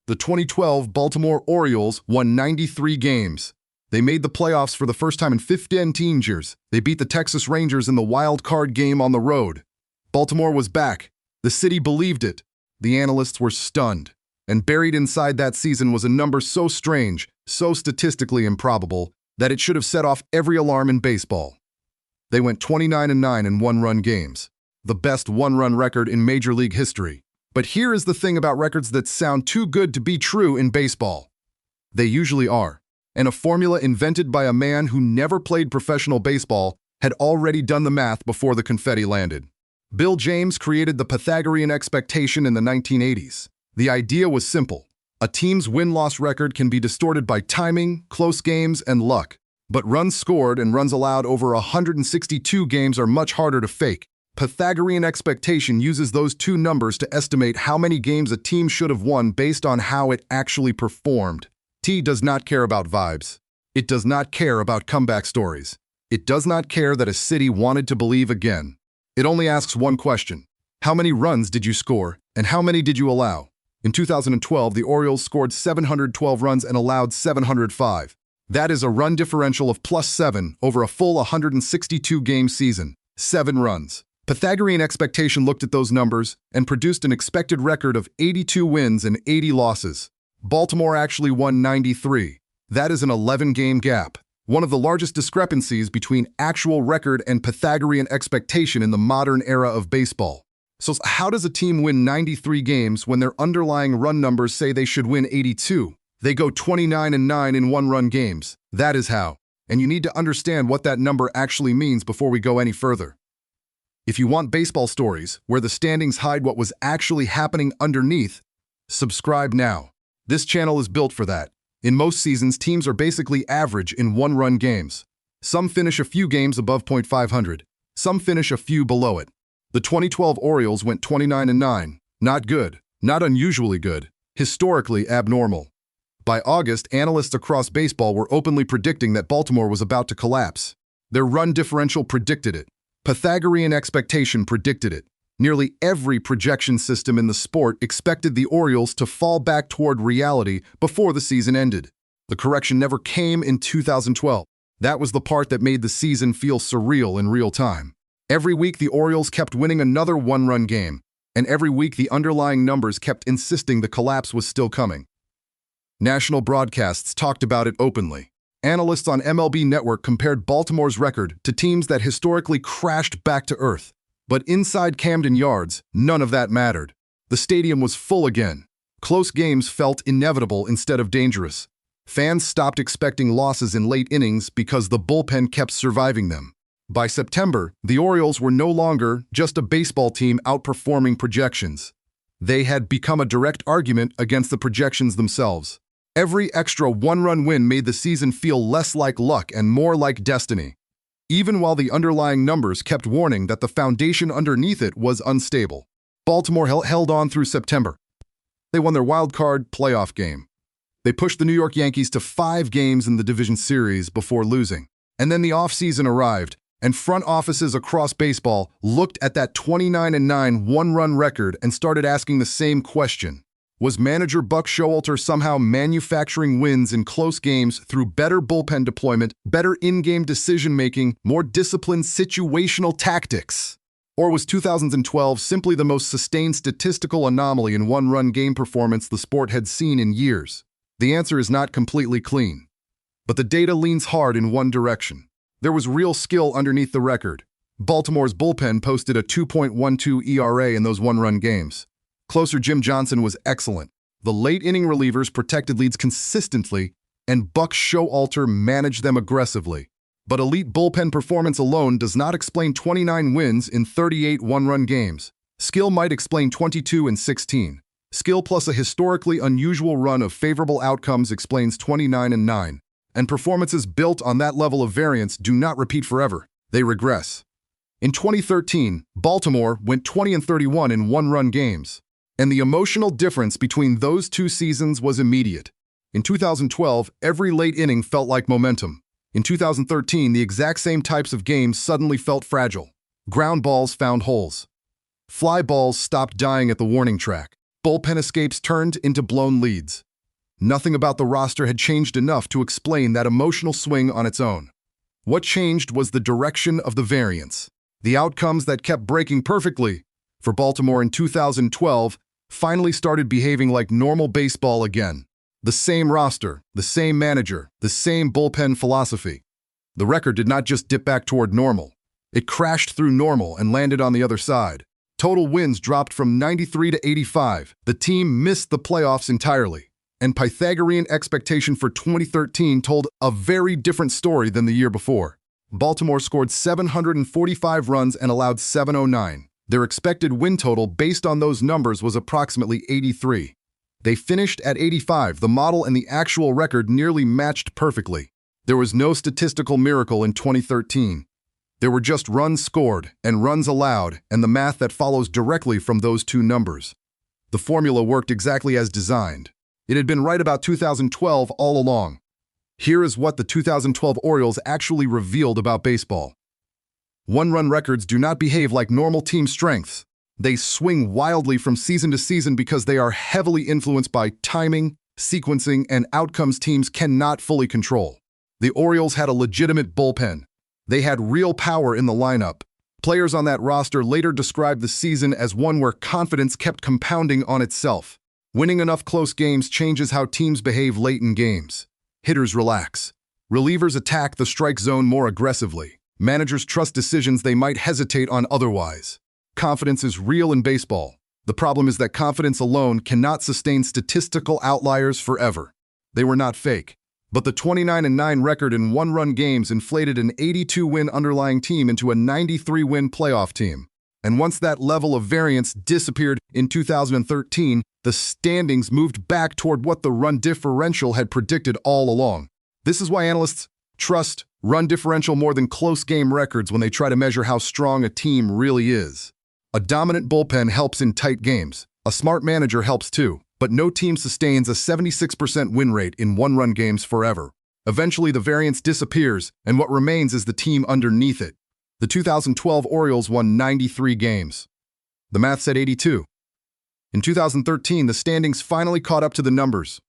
The 2012 Baltimore Orioles won 93 games. They made the playoffs for the first time in 15 years. They beat the Texas Rangers in the wild card game on the road. Baltimore was back. The city believed it. The analysts were stunned. And buried inside that season was a number so strange, so statistically improbable, that it should have set off every alarm in baseball. They went 29-9 in one-run games, the best one-run record in Major League history. But here is the thing about records that sound too good to be true in baseball. They usually are. And a formula invented by a man who never played professional baseball had already done the math before the confetti landed. Bill James created the Pythagorean expectation in the 1980s. The idea was simple. A team's win-loss record can be distorted by timing, close games, and luck. But runs scored and runs allowed over 162 games are much harder to fake. Pythagorean expectation uses those two numbers to estimate how many games a team should have won based on how it actually performed. T does not care about vibes. It does not care about comeback stories. It does not care that a city wanted to believe again. It only asks one question. How many runs did you score, and how many did you allow? In 2012, the Orioles scored 712 runs and allowed 705. That is a run differential of +7 over a full 162-game season. 7 runs. Pythagorean expectation looked at those numbers and produced an expected record of 82 wins and 80 losses. Baltimore actually won 93. That is an 11-game gap. One of the largest discrepancies between actual record and Pythagorean expectation in the modern era of baseball. So how does a team win 93 games when their underlying run numbers say they should win 82? They go 29-9 in one-run games. That is how. And you need to understand what that number actually means before we go any further. If you want baseball stories where the standings hide what was actually happening underneath, subscribe now. This channel is built for that. In most seasons, teams are basically average in one-run games. Some finish a few games above .500. Some finish a few below it. The 2012 Orioles went 29-9. Not good. Not unusually good. Historically abnormal. By August, analysts across baseball were openly predicting that Baltimore was about to collapse. Their run differential predicted it. Pythagorean expectation predicted it. Nearly every projection system in the sport expected the Orioles to fall back toward reality before the season ended. The correction never came in 2012. That was the part that made the season feel surreal in real time. Every week, the Orioles kept winning another one-run game, and every week the underlying numbers kept insisting the collapse was still coming. National broadcasts talked about it openly. Analysts on MLB Network compared Baltimore's record to teams that historically crashed back to earth. But inside Camden Yards, none of that mattered. The stadium was full again. Close games felt inevitable instead of dangerous. Fans stopped expecting losses in late innings because the bullpen kept surviving them. By September, the Orioles were no longer just a baseball team outperforming projections. They had become a direct argument against the projections themselves. Every extra one-run win made the season feel less like luck and more like destiny, even while the underlying numbers kept warning that the foundation underneath it was unstable. Baltimore held on through September. They won their wild card playoff game. They pushed the New York Yankees to 5 games in the division series before losing. And then the offseason arrived, and front offices across baseball looked at that 29-9 one-run record and started asking the same question. Was manager Buck Showalter somehow manufacturing wins in close games through better bullpen deployment, better in-game decision-making, more disciplined situational tactics? Or was 2012 simply the most sustained statistical anomaly in one-run game performance the sport had seen in years? The answer is not completely clean. But the data leans hard in one direction. There was real skill underneath the record. Baltimore's bullpen posted a 2.12 ERA in those one-run games. Closer Jim Johnson was excellent. The late-inning relievers protected leads consistently, and Buck Showalter managed them aggressively. But elite bullpen performance alone does not explain 29 wins in 38 one-run games. Skill might explain 22 and 16. Skill plus a historically unusual run of favorable outcomes explains 29-9. And performances built on that level of variance do not repeat forever. They regress. In 2013, Baltimore went 20-31 in one-run games. And the emotional difference between those two seasons was immediate. In 2012, every late inning felt like momentum. In 2013, the exact same types of games suddenly felt fragile. Ground balls found holes. Fly balls stopped dying at the warning track. Bullpen escapes turned into blown leads. Nothing about the roster had changed enough to explain that emotional swing on its own. What changed was the direction of the variance. The outcomes that kept breaking perfectly for Baltimore in 2012 finally started behaving like normal baseball again. The same roster, the same manager, the same bullpen philosophy. The record did not just dip back toward normal. It crashed through normal and landed on the other side. Total wins dropped from 93 to 85. The team missed the playoffs entirely. And Pythagorean expectation for 2013 told a very different story than the year before. Baltimore scored 745 runs and allowed 709. Their expected win total based on those numbers was approximately 83. They finished at 85. The model and the actual record nearly matched perfectly. There was no statistical miracle in 2013. There were just runs scored and runs allowed and the math that follows directly from those two numbers. The formula worked exactly as designed. It had been right about 2012 all along. Here is what the 2012 Orioles actually revealed about baseball. One-run records do not behave like normal team strengths. They swing wildly from season to season because they are heavily influenced by timing, sequencing, and outcomes teams cannot fully control. The Orioles had a legitimate bullpen. They had real power in the lineup. Players on that roster later described the season as one where confidence kept compounding on itself. Winning enough close games changes how teams behave late in games. Hitters relax. Relievers attack the strike zone more aggressively. Managers trust decisions they might hesitate on otherwise. Confidence is real in baseball. The problem is that confidence alone cannot sustain statistical outliers forever. They were not fake. But the 29-9 record in one-run games inflated an 82-win underlying team into a 93-win playoff team. And once that level of variance disappeared in 2013, the standings moved back toward what the run differential had predicted all along. This is why analysts trust run differential more than close game records when they try to measure how strong a team really is. A dominant bullpen helps in tight games. A smart manager helps too, but no team sustains a 76% win rate in one-run games forever. Eventually, the variance disappears, and what remains is the team underneath it. The 2012 Orioles won 93 games. The math said 82. In 2013, the standings finally caught up to the numbers.